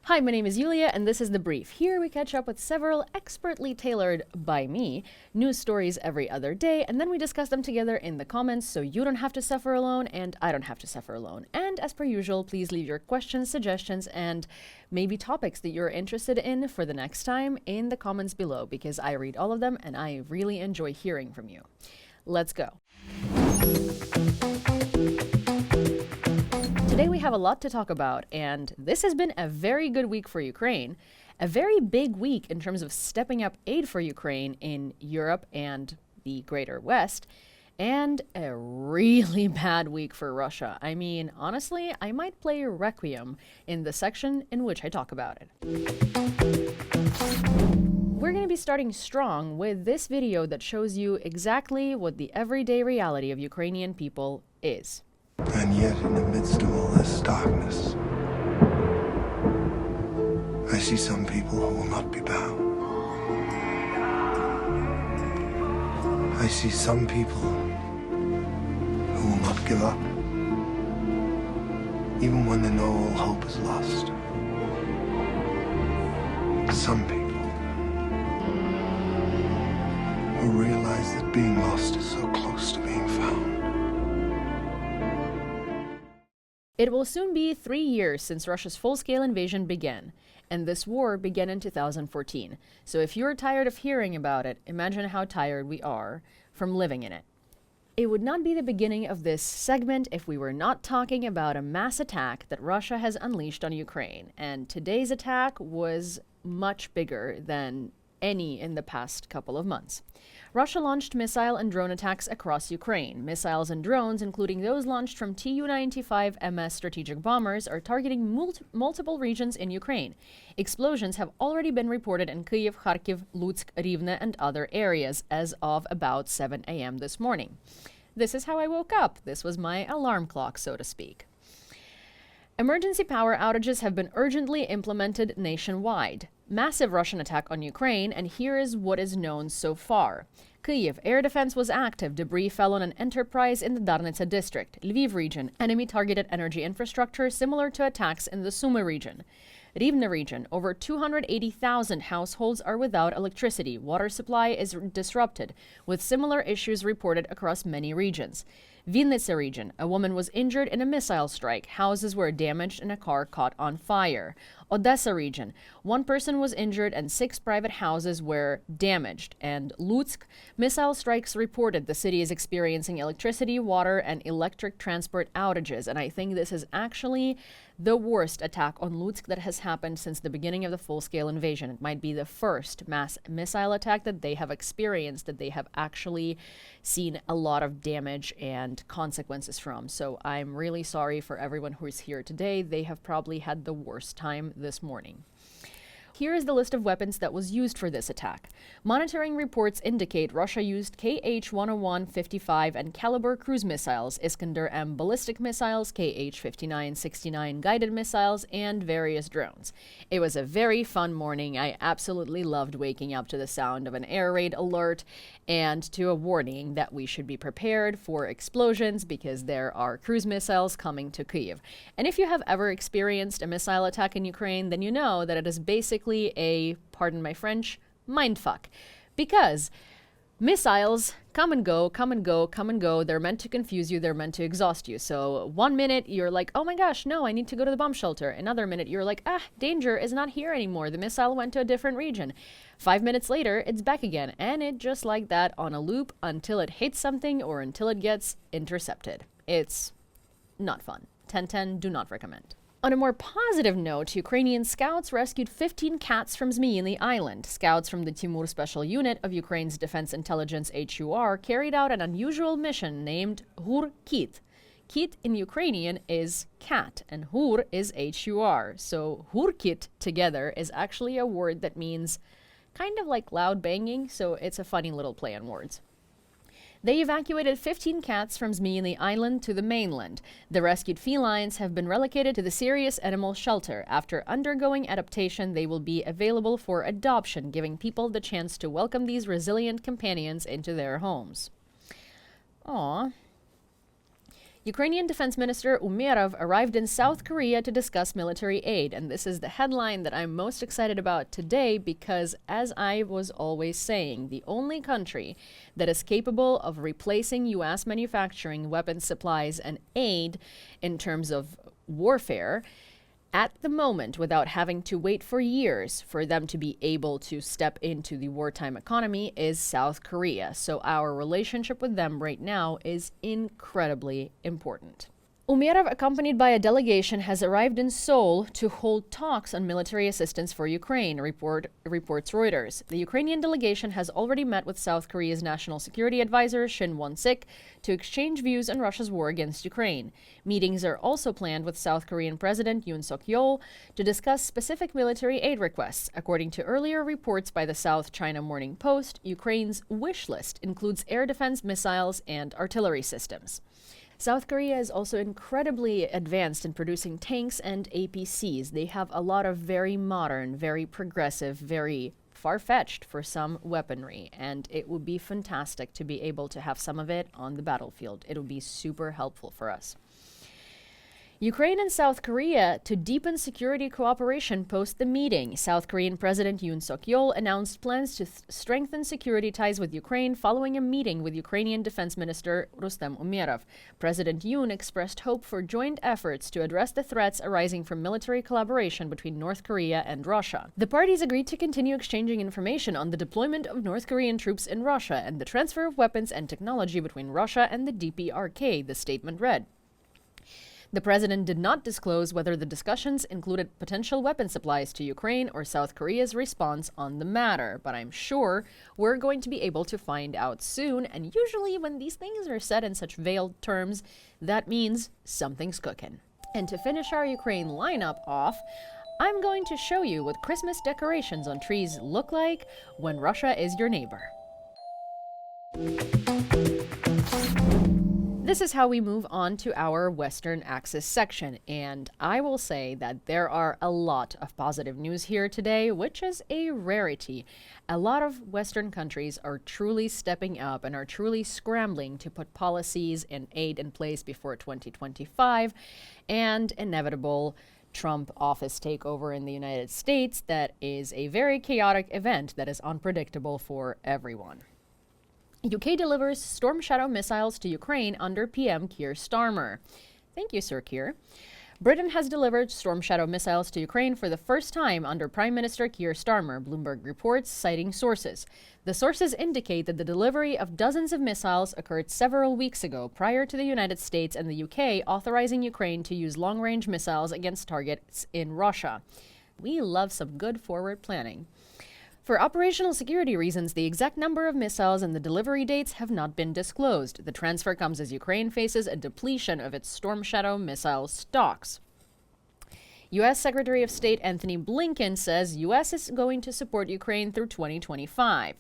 Hi, my name is Yulia, and this is The Brief. Here we catch up with several expertly tailored, by me, news stories every other day, and then we discuss them together in the comments so you don't have to suffer alone and I don't have to suffer alone. And as per usual, please leave your questions, suggestions, and maybe topics that you're interested in for the next time in the comments below, because I read all of them and I really enjoy hearing from you. Let's go. Today we have a lot to talk about, and this has been a very good week for Ukraine, a very big week in terms of stepping up aid for Ukraine in Europe and the Greater West, and a really bad week for Russia. I mean, honestly, I might play Requiem in the section in which I talk about it. We're going to be starting strong with this video that shows you exactly what the everyday reality of Ukrainian people is. And yet, in the midst of all this darkness, I see some people who will not be bound. I see some people who will not give up, even when they know all hope is lost. Some people who realize that being lost is so close to being found. It will soon be 3 years since Russia's full-scale invasion began, and this war began in 2014. So if you're tired of hearing about it, imagine how tired we are from living in it. It would not be the beginning of this segment if we were not talking about a mass attack that Russia has unleashed on Ukraine, and today's attack was much bigger than any in the past couple of months. Russia launched missile and drone attacks across Ukraine. Missiles and drones, including those launched from Tu-95 MS strategic bombers, are targeting multiple regions in Ukraine. Explosions have already been reported in Kyiv, Kharkiv, Lutsk, Rivne, and other areas as of about 7 a.m. this morning. This is how I woke up. This was my alarm clock, so to speak. Emergency power outages have been urgently implemented nationwide. Massive Russian attack on Ukraine, and here is what is known so far. Kyiv, air defense was active. Debris fell on an enterprise in the Darnitsa district. Lviv region, enemy targeted energy infrastructure similar to attacks in the Sumy region. Rivne region, over 280,000 households are without electricity. Water supply is disrupted, with similar issues reported across many regions. Vinnytsia region, a woman was injured in a missile strike. Houses were damaged and a car caught on fire. Odesa region, one person was injured and 6 private houses were damaged. And Lutsk, missile strikes reported. The city is experiencing electricity, water, and electric transport outages. And I think this is actually the worst attack on Lutsk that has happened since the beginning of the full-scale invasion. It might be the first mass missile attack that they have experienced, that they have actually seen a lot of damage and consequences from. So I'm really sorry for everyone who is here today. They have probably had the worst time this morning. Here is the list of weapons that was used for this attack. Monitoring reports indicate Russia used Kh-101-55 and Caliber cruise missiles, Iskander-M ballistic missiles, Kh-59-69 guided missiles, and various drones. It was a very fun morning. I absolutely loved waking up to the sound of an air raid alert and to a warning that we should be prepared for explosions because there are cruise missiles coming to Kyiv. And if you have ever experienced a missile attack in Ukraine, then you know that it is basically a, pardon my French, mindfuck. Because missiles come and go, come and go, come and go. They're meant to confuse you. They're meant to exhaust you. So 1 minute you're like, oh my gosh, no, I need to go to the bomb shelter. Another minute you're like, danger is not here anymore. The missile went to a different region. 5 minutes later, it's back again. And it just like that on a loop until it hits something or until it gets intercepted. It's not fun. 10-10, do not recommend. On a more positive note, Ukrainian scouts rescued 15 cats from Zmiinyy Island. Scouts from the Timur Special Unit of Ukraine's Defense Intelligence HUR carried out an unusual mission named Hur Kit. Kit in Ukrainian is cat, and Hur is HUR. So Hur Kit together is actually a word that means kind of like loud banging, so it's a funny little play on words. They evacuated 15 cats from Zmiinyy Island to the mainland. The rescued felines have been relocated to the Serious Animal Shelter. After undergoing adaptation, they will be available for adoption, giving people the chance to welcome these resilient companions into their homes. Aww. Ukrainian Defense Minister Umerov arrived in South Korea to discuss military aid, and this is the headline that I'm most excited about today because, as I was always saying, the only country that is capable of replacing U.S. manufacturing weapons supplies and aid in terms of warfare at the moment without having to wait for years for them to be able to step into the wartime economy is South Korea. So our relationship with them right now is incredibly important. Umerov, accompanied by a delegation, has arrived in Seoul to hold talks on military assistance for Ukraine, reports Reuters. The Ukrainian delegation has already met with South Korea's National Security Advisor Shin Won-sik to exchange views on Russia's war against Ukraine. Meetings are also planned with South Korean President Yoon Suk-yeol to discuss specific military aid requests. According to earlier reports by the South China Morning Post, Ukraine's wish list includes air defense missiles and artillery systems. South Korea is also incredibly advanced in producing tanks and APCs. They have a lot of very modern, very progressive, very far-fetched for some weaponry, and it would be fantastic to be able to have some of it on the battlefield. It would be super helpful for us. Ukraine and South Korea to deepen security cooperation post the meeting. South Korean President Yoon Suk-yeol announced plans to strengthen security ties with Ukraine following a meeting with Ukrainian Defense Minister Rustem Umerov. President Yoon expressed hope for joint efforts to address the threats arising from military collaboration between North Korea and Russia. The parties agreed to continue exchanging information on the deployment of North Korean troops in Russia and the transfer of weapons and technology between Russia and the DPRK, the statement read. The president did not disclose whether the discussions included potential weapon supplies to Ukraine or South Korea's response on the matter, but I'm sure we're going to be able to find out soon, and usually when these things are said in such veiled terms, that means something's cooking. And to finish our Ukraine lineup off, I'm going to show you what Christmas decorations on trees look like when Russia is your neighbor. This is how we move on to our Western Axis section, and I will say that there are a lot of positive news here today, which is a rarity. A lot of Western countries are truly stepping up and are truly scrambling to put policies and aid in place before 2025 and inevitable Trump office takeover in the United States that is a very chaotic event that is unpredictable for everyone. UK delivers Storm Shadow missiles to Ukraine under PM Keir Starmer. Thank you, Sir Keir. Britain has delivered Storm Shadow missiles to Ukraine for the first time under Prime Minister Keir Starmer, Bloomberg reports, citing sources. The sources indicate that the delivery of dozens of missiles occurred several weeks ago, prior to the United States and the UK authorizing Ukraine to use long-range missiles against targets in Russia. We love some good forward planning. For operational security reasons, the exact number of missiles and the delivery dates have not been disclosed. The transfer comes as Ukraine faces a depletion of its Storm Shadow missile stocks. U.S. Secretary of State Anthony Blinken says U.S. is going to support Ukraine through 2025.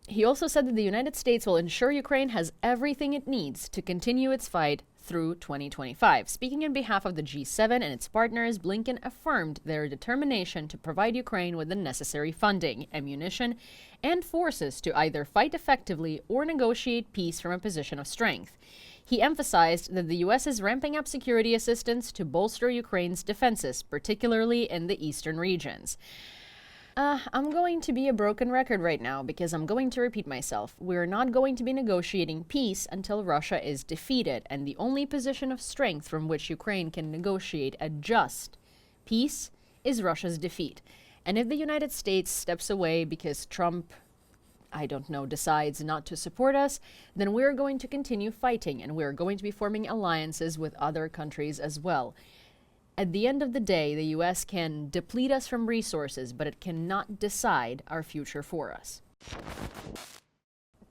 He also said that the United States will ensure Ukraine has everything it needs to continue its fight through 2025. Speaking on behalf of the G7 and its partners, Blinken affirmed their determination to provide Ukraine with the necessary funding, ammunition, and forces to either fight effectively or negotiate peace from a position of strength. He emphasized that the U.S. is ramping up security assistance to bolster Ukraine's defenses, particularly in the eastern regions. I'm going to be a broken record right now because I'm going to repeat myself. We're not going to be negotiating peace until Russia is defeated, and the only position of strength from which Ukraine can negotiate a just peace is Russia's defeat. And if the United States steps away because Trump, decides not to support us, then we're going to continue fighting, and we're going to be forming alliances with other countries as well. At the end of the day, the U.S. can deplete us from resources, but it cannot decide our future for us.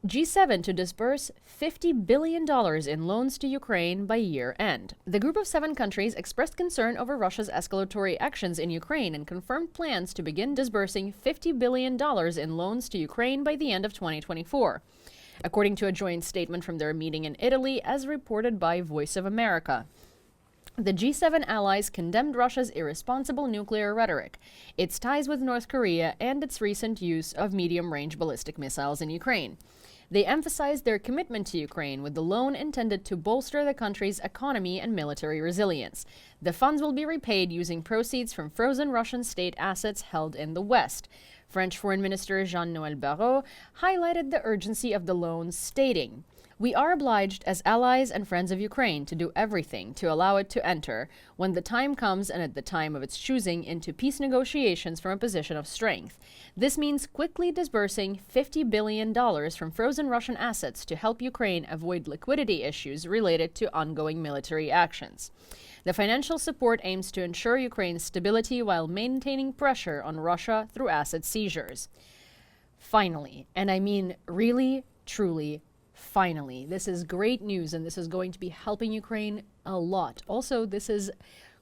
G7 to disburse $50 billion in loans to Ukraine by year end. The group of 7 countries expressed concern over Russia's escalatory actions in Ukraine and confirmed plans to begin disbursing $50 billion in loans to Ukraine by the end of 2024, according to a joint statement from their meeting in Italy, as reported by Voice of America. The G7 allies condemned Russia's irresponsible nuclear rhetoric, its ties with North Korea, and its recent use of medium-range ballistic missiles in Ukraine. They emphasized their commitment to Ukraine with the loan intended to bolster the country's economy and military resilience. The funds will be repaid using proceeds from frozen Russian state assets held in the West. French Foreign Minister Jean-Noël Barrot highlighted the urgency of the loans, stating, "We are obliged as allies and friends of Ukraine to do everything to allow it to enter, when the time comes and at the time of its choosing, into peace negotiations from a position of strength. This means quickly disbursing $50 billion from frozen Russian assets to help Ukraine avoid liquidity issues related to ongoing military actions. The financial support aims to ensure Ukraine's stability while maintaining pressure on Russia through asset seizures." Finally, and I mean really, truly, finally, this is great news, and this is going to be helping Ukraine a lot. Also, this is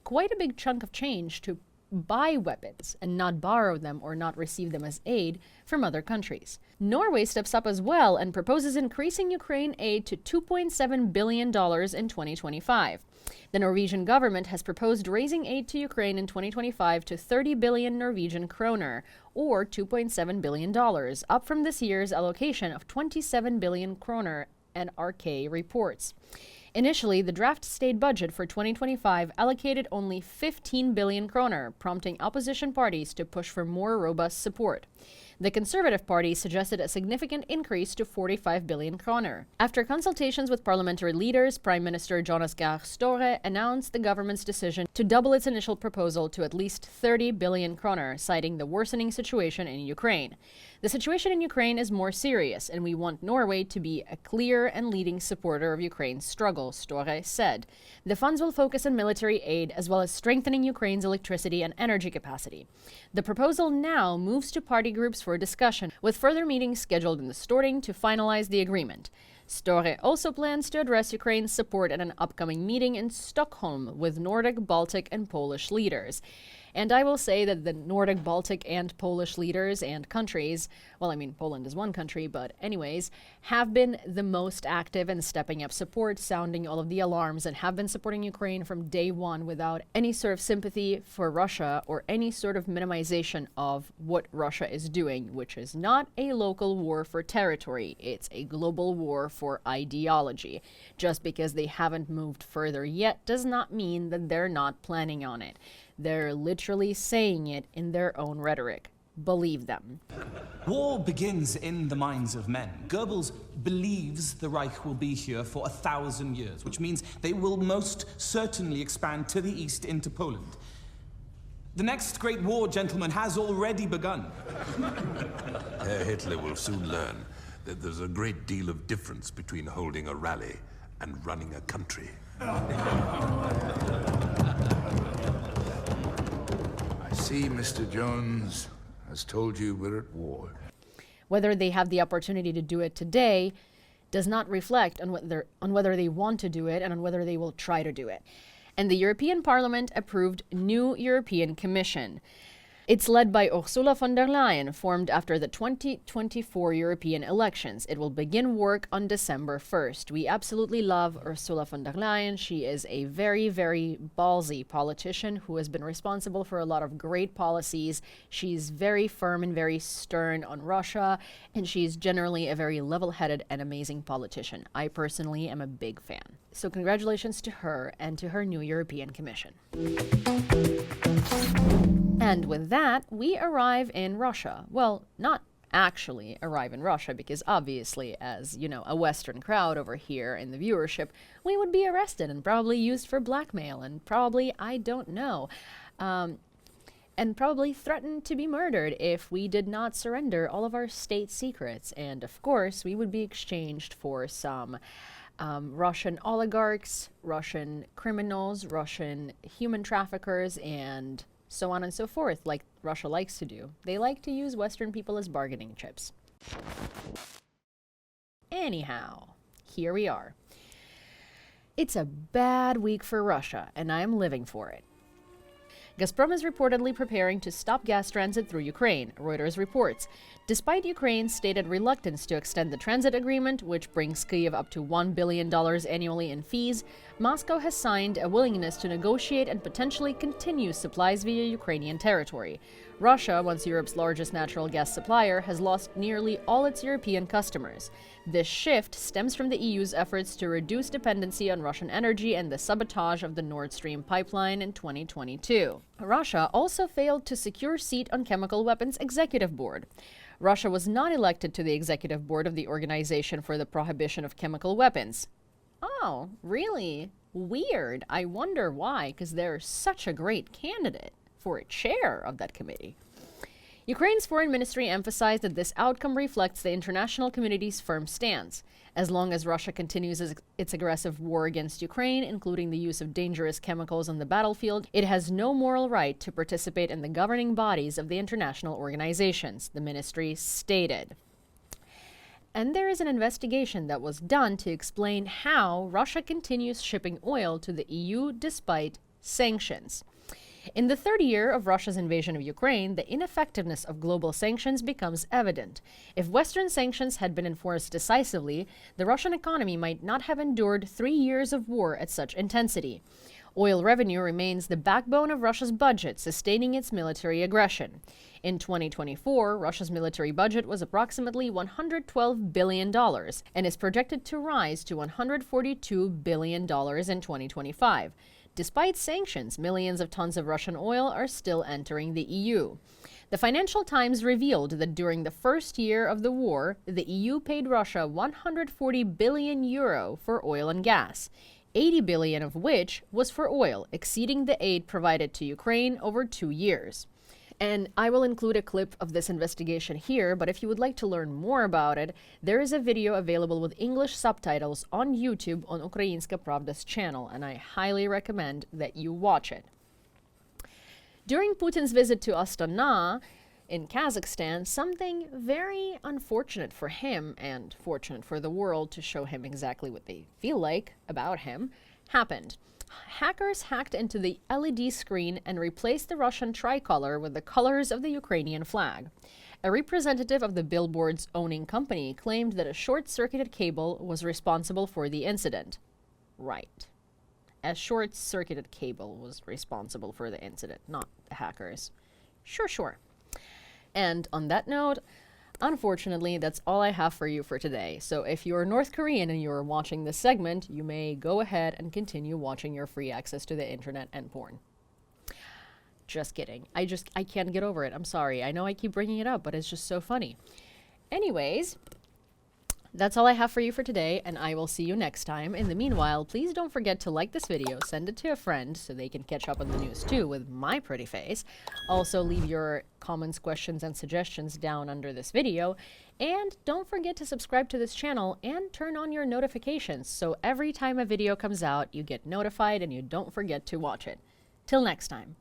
quite a big chunk of change to buy weapons and not borrow them or not receive them as aid from other countries. Norway steps up as well and proposes increasing Ukraine aid to $2.7 billion in 2025. The Norwegian government has proposed raising aid to Ukraine in 2025 to 30 billion Norwegian kroner, or $2.7 billion, up from this year's allocation of 27 billion kroner, NRK reports. Initially, the draft state budget for 2025 allocated only 15 billion kroner, prompting opposition parties to push for more robust support. The Conservative Party suggested a significant increase to 45 billion kroner. After consultations with parliamentary leaders, Prime Minister Jonas Gahr Støre announced the government's decision to double its initial proposal to at least 30 billion kroner, citing the worsening situation in Ukraine. "The situation in Ukraine is more serious, and we want Norway to be a clear and leading supporter of Ukraine's struggle," Støre said. "The funds will focus on military aid as well as strengthening Ukraine's electricity and energy capacity." The proposal now moves to party groups for discussion, with further meetings scheduled in the Storting to finalize the agreement. Støre also plans to address Ukraine's support at an upcoming meeting in Stockholm with Nordic, Baltic, and Polish leaders. And I will say that the Nordic, Baltic, and Polish leaders and countries, well, I mean, Poland is one country, but anyways, have been the most active in stepping up support, sounding all of the alarms, and have been supporting Ukraine from day one without any sort of sympathy for Russia or any sort of minimization of what Russia is doing, which is not a local war for territory. It's a global war for ideology. Just because they haven't moved further yet does not mean that they're not planning on it. They're literally saying it in their own rhetoric. Believe them. War begins in the minds of men. Goebbels believes the Reich will be here for 1,000 years, which means they will most certainly expand to the east into Poland. The next great war, gentlemen, has already begun. Herr Hitler will soon learn that there's a great deal of difference between holding a rally and running a country. I see Mr. Jones has told you we're at war. Whether they have the opportunity to do it today does not reflect on whether they want to do it and on whether they will try to do it. And the European Parliament approved new European Commission. It's led by Ursula von der Leyen, formed after the 2024 European elections. It will begin work on December 1st. We absolutely love Ursula von der Leyen. She is a very, very ballsy politician who has been responsible for a lot of great policies. She's very firm and very stern on Russia, and she's generally a very level-headed and amazing politician. I personally am a big fan. So congratulations to her and to her new European Commission. And with that, we arrive in Russia. Well, not actually arrive in Russia, because obviously, as, you know, a Western crowd over here in the viewership, we would be arrested and probably used for blackmail and probably, I don't know, and probably threatened to be murdered if we did not surrender all of our state secrets. And of course, we would be exchanged for some Russian oligarchs, Russian criminals, Russian human traffickers, and so on and so forth, like Russia likes to do. They like to use Western people as bargaining chips. Anyhow, here we are. It's a bad week for Russia, and I'm living for it. Gazprom is reportedly preparing to stop gas transit through Ukraine, Reuters reports. Despite Ukraine's stated reluctance to extend the transit agreement, which brings Kyiv up to $1 billion annually in fees, Moscow has signed a willingness to negotiate and potentially continue supplies via Ukrainian territory. Russia, once Europe's largest natural gas supplier, has lost nearly all its European customers. This shift stems from the EU's efforts to reduce dependency on Russian energy and the sabotage of the Nord Stream pipeline in 2022. Russia also failed to secure seat on Chemical Weapons Executive Board. Russia was not elected to the executive board of the Organization for the Prohibition of Chemical Weapons. Oh, really? Weird. I wonder why, because they're such a great candidate for a chair of that committee. Ukraine's foreign ministry emphasized that this outcome reflects the international community's firm stance. As long as Russia continues its aggressive war against Ukraine, including the use of dangerous chemicals on the battlefield, it has no moral right to participate in the governing bodies of the international organizations, the ministry stated. And there is an investigation that was done to explain how Russia continues shipping oil to the EU despite sanctions. In the third year of Russia's invasion of Ukraine, the ineffectiveness of global sanctions becomes evident. If Western sanctions had been enforced decisively, the Russian economy might not have endured 3 years of war at such intensity. Oil revenue remains the backbone of Russia's budget, sustaining its military aggression. In 2024, Russia's military budget was approximately $112 billion and is projected to rise to $142 billion in 2025. Despite sanctions, millions of tons of Russian oil are still entering the EU. The Financial Times revealed that during the first year of the war, the EU paid Russia 140 billion euro for oil and gas, 80 billion of which was for oil, exceeding the aid provided to Ukraine over 2 years. And I will include a clip of this investigation here, but if you would like to learn more about it, there is a video available with English subtitles on YouTube on Ukrainska Pravda's channel, and I highly recommend that you watch it. During Putin's visit to Astana in Kazakhstan, something very unfortunate for him and fortunate for the world to show him exactly what they feel like about him happened. Hackers hacked into the LED screen and replaced the Russian tricolor with the colors of the Ukrainian flag. A representative of the billboard's owning company claimed that a short-circuited cable was responsible for the incident. Right. A short-circuited cable was responsible for the incident, not the hackers. Sure. And on that note, unfortunately, that's all I have for you for today. So if you're North Korean and you're watching this segment, you may go ahead and continue watching your free access to the internet and porn. Just kidding. I can't get over it. I'm sorry. I know I keep bringing it up, but it's just so funny. Anyways, that's all I have for you for today, and I will see you next time. In the meanwhile, please don't forget to like this video, send it to a friend so they can catch up on the news too with my pretty face. Also, leave your comments, questions, and suggestions down under this video. And don't forget to subscribe to this channel and turn on your notifications so every time a video comes out, you get notified and you don't forget to watch it. Till next time.